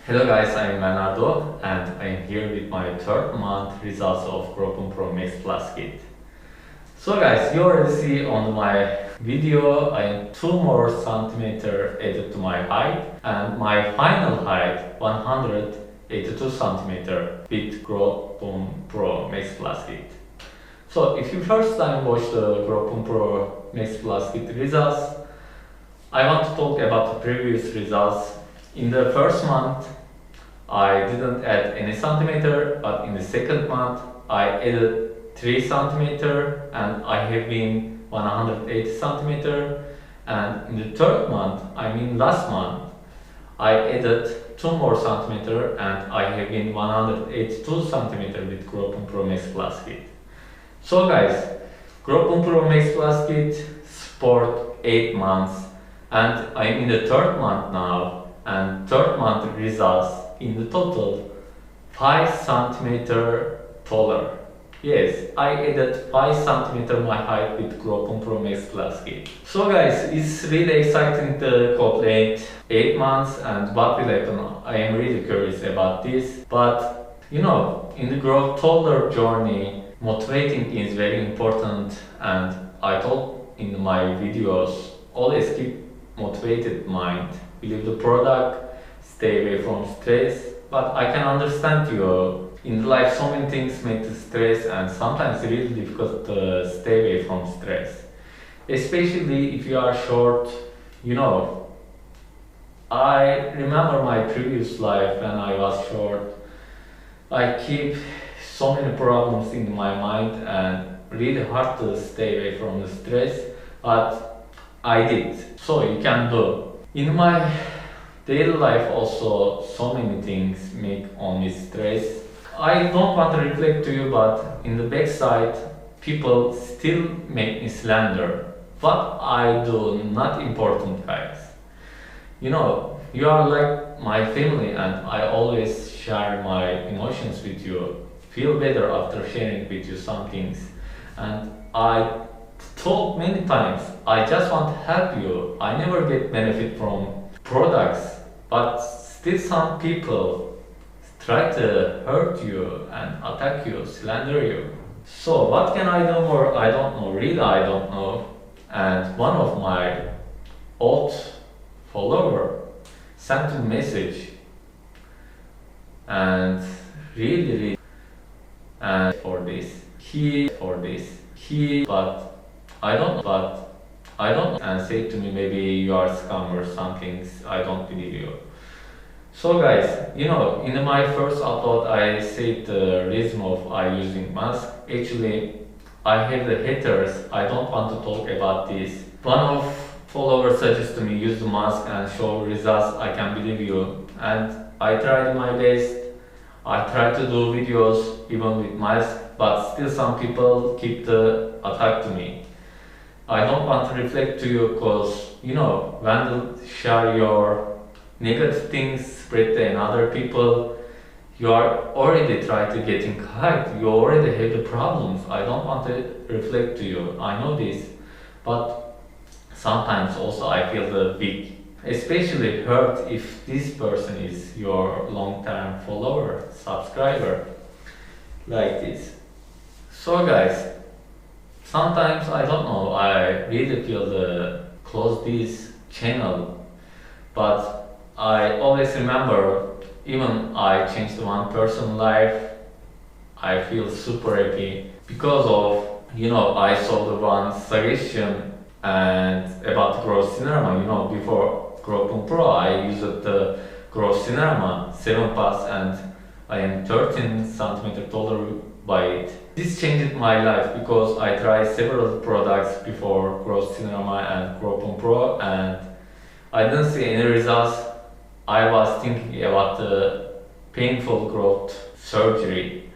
Hello guys, I am Leonardo and I am here with my third month results of Gropon Pro Max Plus kit. So guys, you already see on my video I am 2 more centimeter added to my height and my final height 182 centimeter with Gropon Pro Max Plus kit. So if you first time watch the Gropon Pro Max Plus kit results, I want to talk about the previous results. In the first month, I didn't add any centimeter, but in the second month, I added 3 centimeter and I have been 180 centimeter. And in the third month, I mean last month, I added 2 more centimeter and I have been 182 centimeter with Gropon Pro Max Plus kit. So guys, Gropon Pro Max Plus kit support 8 months and I'm in the third month now, and third month results in the total 5 centimeter taller. Yes, I added 5 centimeter my height with Gropon Pro Max Plus kit. So guys, it's really exciting to complete 8 months and what will happen. I am really curious about this. But you know, in the grow taller journey, motivating is very important, and I told in my videos, always keep motivated mind, believe the product, stay away from stress. But I can understand you, in life so many things make the stress and sometimes it's really difficult to stay away from stress, especially if you are short. You know, I remember my previous life when I was short, I keep so many problems in my mind and really hard to stay away from the stress, but I did. So you can do. In my daily life also, so many things make on me stress. I don't want to reflect to you, but in the backside, people still make me slender. What I do not important, guys. You know, you are like my family and I always share my emotions with you. Feel better after sharing with you some things. And I told many times, I just want to help you. I never get benefit from products, but still some people try to hurt you and attack you, slander you. So what can I do more? I don't know, really I don't know. And one of my old follower sent a message and really and for this he but I don't and say to me maybe you are scam or something. I don't believe you. So guys, you know, in my first upload I said the reason of I using mask. Actually I have the haters, I don't want to talk about this. One of followers suggested me use the mask and show results. I can believe you, and I tried my best. I try to do videos even with mask, but still some people keep the attack to me. I don't want to reflect to you because, you know, when you share your negative things, spread to another people, you are already trying to getting hyped. You already have the problems. I don't want to reflect to you. I know this, but sometimes also I feel the weak, especially hurt if this person is your long-term follower, subscriber, like this. So guys, sometimes I don't know, I really feel the close this channel, but I always remember, even I changed one person's life, I feel super happy because of, you know, I saw the one suggestion and about growth cinema. You know, before Gropon Pro I used the growth cinema 7 pass and I am 13 centimeter taller by it. This changed my life because I tried several products before growth cinema and Gropon Pro and I didn't see any results. I was thinking about the painful growth surgery,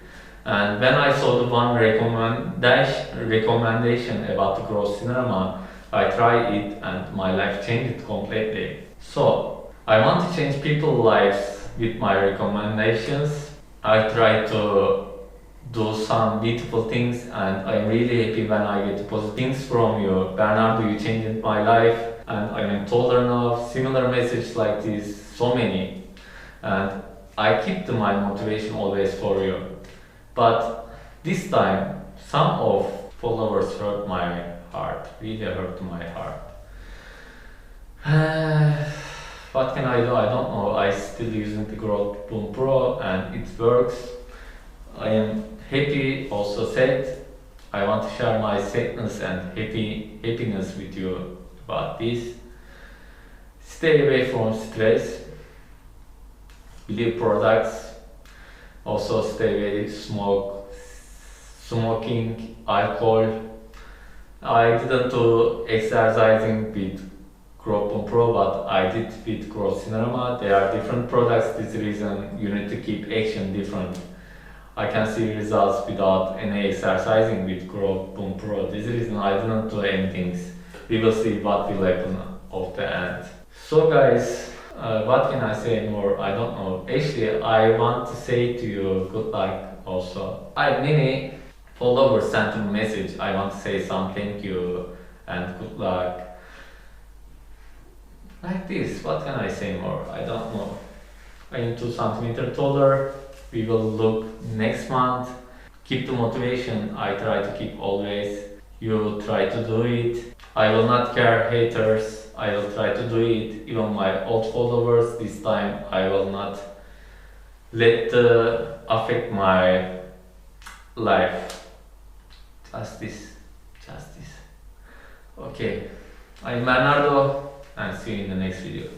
and when I saw the one recommendation about the growth cinema, I tried it and my life changed completely. So I want to change people's lives with my recommendations. I try to do some beautiful things and I'm really happy when I get positive things from you. Bernardo, you changed my life and I am taller now. Similar message like this, so many. and I keep my motivation always for you. But this time, some of followers hurt my heart, really hurt my heart. What can I do? I don't know. I still using the Growth Boom Pro and it works. I am happy, also sad. I want to share my sadness and happiness with you about this. Stay away from stress. Believe products. Also stay away smoking, alcohol. I didn't do exercising with Growth Pro, but I did with Growth Cinema. They are different products. This reason you need to keep action different. I can see results without any exercising with Growth Pro. This reason I didn't do anything. We will see what will happen of the end. So guys, what can I say more? I don't know. Actually, I want to say to you good luck also. Many followers sent me a message. I want to say some thank you and good luck. Like this, what can I say more? I don't know. I need 2 centimeter taller. We will look next month. Keep the motivation. I try to keep always. You try to do it. I will not care haters. I will try to do it. Even my old followers, this time I will not let affect my life. Just this. Okay. I'm Bernardo and see you in the next video.